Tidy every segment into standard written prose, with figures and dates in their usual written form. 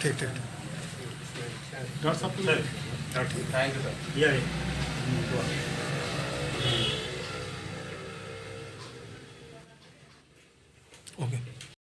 ठीक ठीक। डॉक्टर साहब थैंक यू सर। ये ओके।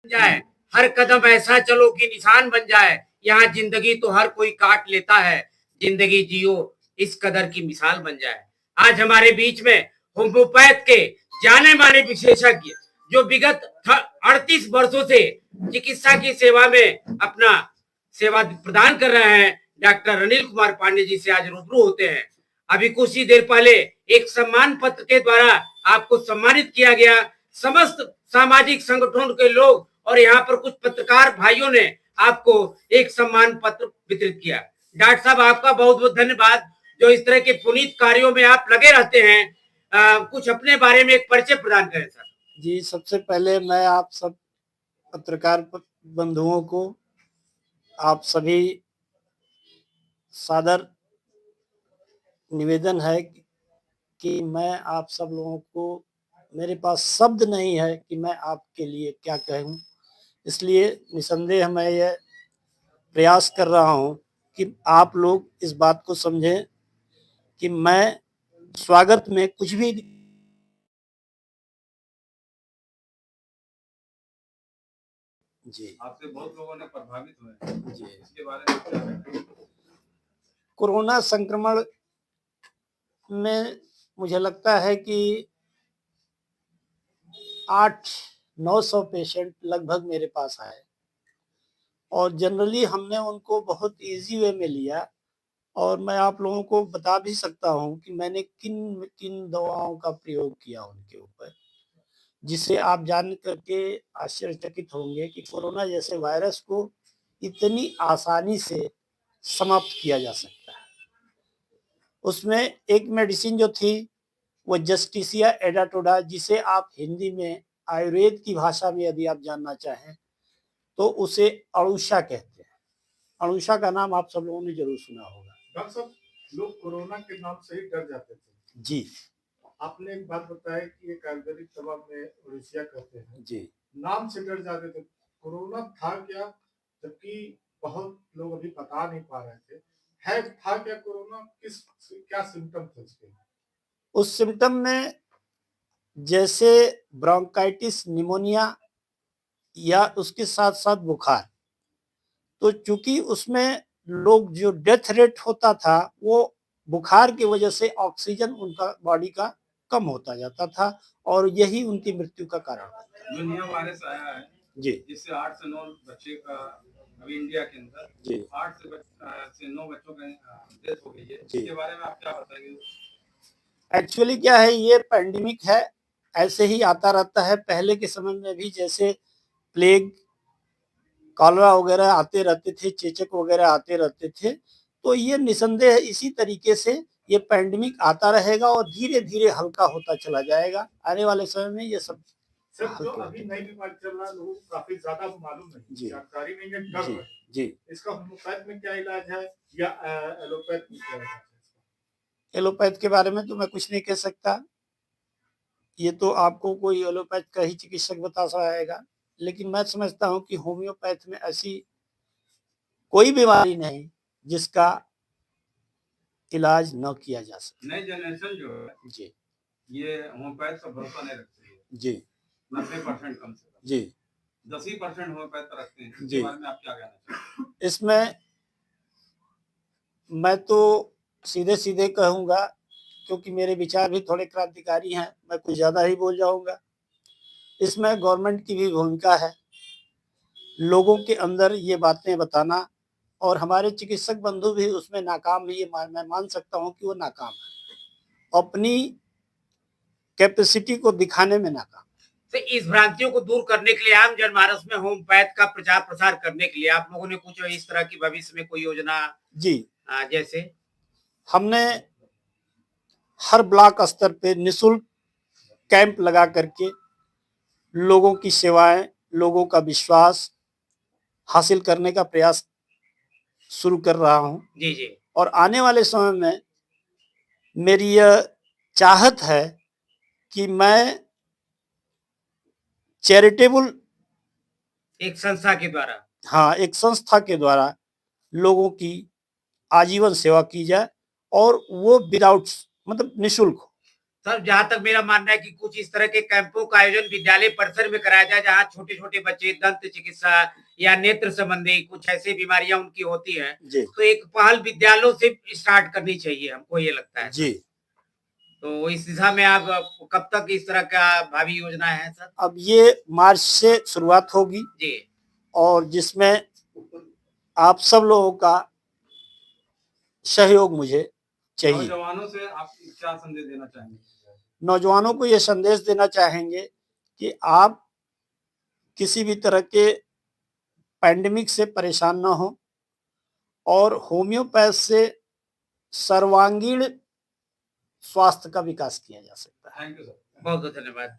जाए, हर कदम ऐसा चलो कि निशान बन जाए। यहाँ जिंदगी तो हर कोई काट लेता है, जिंदगी जियो इस कदर की मिसाल बन जाए। आज हमारे बीच में होम्योपैथ के जाने माने विशेषज्ञ जो विगत 38 वर्षों से चिकित्सा की सेवा में अपना सेवा प्रदान कर रहे हैं, डॉक्टर अनिल कुमार पांडे जी से आज रूबरू होते हैं। अभी कुछ ही देर पहले एक सम्मान पत्र के द्वारा आपको सम्मानित किया गया। समस्त सामाजिक संगठनों के लोग और यहाँ पर कुछ पत्रकार भाइयों ने आपको एक सम्मान पत्र वितरित किया। डॉक्टर साहब आपका बहुत बहुत धन्यवाद जो इस तरह के पुनीत कार्यों में आप लगे रहते हैं। कुछ अपने बारे में एक परिचय प्रदान करें सर। जी, सबसे पहले मैं आप सब पत्रकार बंधुओं को आप सभी सादर निवेदन है कि मैं आप सब लोगों को, मेरे पास शब्द नहीं है कि मैं आपके लिए क्या कहूं, इसलिए निसंदेह मैं यह प्रयास कर रहा हूं कि आप लोग इस बात को समझें कि मैं स्वागत में कुछ भी जी आपसे बहुत लोगों ने प्रभावित हुए जी इसके बारे में क्या कहें? कोरोना संक्रमण में मुझे लगता है कि 800-900 पेशेंट लगभग मेरे पास आए और जनरली हमने उनको बहुत इजी वे में लिया और मैं आप लोगों को बता भी सकता हूं कि मैंने किन किन दवाओं का प्रयोग किया उनके ऊपर, जिससे आप जान करके आश्चर्यचकित होंगे कि कोरोना जैसे वायरस को इतनी आसानी से समाप्त किया जा सकता है। उसमें एक मेडिसिन जो थी वो जस्टिसिया एडाटोडा, जिसे आप हिंदी में आयुर्वेद की भाषा में यदि आप जानना चाहें तो उसे अड़ूषा कहते हैं। अड़ूषा का नाम आप सब लोगों ने जरूर सुना होगा। डॉक्टर साहब, लोग कोरोना के नाम से ही डर जाते थे। जी आपने एक बात बताया कि एक आयुर्वेदिक दवा में उड़ीसिया कहते हैं, जी नाम से डर जाते थे। कोरोना था क्या, जबकि बहुत लोग अभी बता नहीं पा रहे थे, है था क्या कोरोना, क्या सिम्टम थे उसके? उस सिम्टम में जैसे ब्रोंकाइटिस, निमोनिया या उसके साथ साथ बुखार, तो चूंकि उसमें लोग जो डेथ रेट होता था वो बुखार की वजह से ऑक्सीजन उनका बॉडी का कम होता जाता था और यही उनकी मृत्यु का कारण होता जो नया वायरस आया है जी जिससे 8 से 9 बच्चे का अभी इंडिया के अंदर जी 8 से 9 बच्चों का डेथ हो गई है, जी। इसके बारे में आप क्या बताएंगे? एक्चुअली क्या है, ये पैंडेमिक है, ऐसे ही आता रहता है। पहले के समय में भी जैसे प्लेग, कॉलरा वगैरह आते रहते थे, चेचक वगैरह आते रहते थे, तो ये निसंदेह इसी तरीके से ये पैंडेमिक आता रहेगा और धीरे धीरे हल्का होता चला जाएगा। आने वाले समय में ये सब सर, जो अभी नई बीमारी चल रहा है लोगों को काफी ज्यादा मालूम नहीं, जी जानकारी नहीं है, डर जी है। जी। इसका होम्योपैथ में क्या इलाज है या एलोपैथ में क्या इलाज है? एलोपैथ के बारे में तो मैं कुछ नहीं कह सकता, ये तो आपको कोई एलोपैथ का ही चिकित्सक बता पाएगा, लेकिन मैं समझता हूँ कि होम्योपैथ में ऐसी कोई बीमारी नहीं जिसका इलाज न किया जा सके। नई जनरेशन जो है जी ये होम्योपैथ पर भरोसा नहीं रखती है जी 90% कम से कम, जी 10% होम्योपैथ पर रखते हैं, इसके जी। बारे में आप क्या कहना चाहेंगे? इसमें मैं तो सीधे सीधे कहूँगा, क्योंकि मेरे विचार भी थोड़े क्रांतिकारी हैं, मैं कुछ ज़्यादा ही बोल जाऊँगा। इसमें गवर्नमेंट की भी भूमिका है, लोगों के अंदर ये बातें बताना, और हमारे चिकित्सक बंधु भी उसमें नाकाम है, ये मैं मान सकता हूँ कि वो नाकाम है, अपनी कैपेसिटी को दिखाने में नाकाम। तो इस भ्रांतियों को दूर करने के लिए आम जनमानस में होम्योपैथ का प्रचार प्रसार करने के लिए आप लोगों ने कुछ इस तरह की भविष्य में कोई योजना जी जैसे हमने हर ब्लॉक स्तर पे निःशुल्क कैंप लगा करके लोगों की सेवाएं, लोगों का विश्वास हासिल करने का प्रयास शुरू कर रहा हूं। जी जी। और आने वाले समय में मेरी यह चाहत है कि मैं चैरिटेबल एक संस्था के द्वारा एक संस्था के द्वारा लोगों की आजीवन सेवा की जाए और वो विदाउट मतलब निःशुल्क हो। सर जहां तक मेरा मानना है कि कुछ इस तरह के कैंपों का आयोजन विद्यालय परिसर में कराया जाए जहां छोटे छोटे बच्चे दंत चिकित्सा या नेत्र संबंधी कुछ ऐसी बीमारियां उनकी होती हैं, जी तो एक पहल विद्यालयों से स्टार्ट करनी चाहिए, हमको ये लगता है। जी। तो इस दिशा में आप कब तक इस तरह का भावी योजना है सर? अब ये मार्च से शुरुआत होगी जी और जिसमें आप सब लोगों का सहयोग मुझे चाहिए। नौजवानों से आप क्या संदेश देना चाहेंगे? नौजवानों को ये संदेश देना चाहेंगे कि आप किसी भी तरह के पैंडेमिक से परेशान ना हो और होम्योपैथ से सर्वांगीण स्वास्थ्य का विकास किया जा सकता है। Thank you sir. बहुत बहुत धन्यवाद।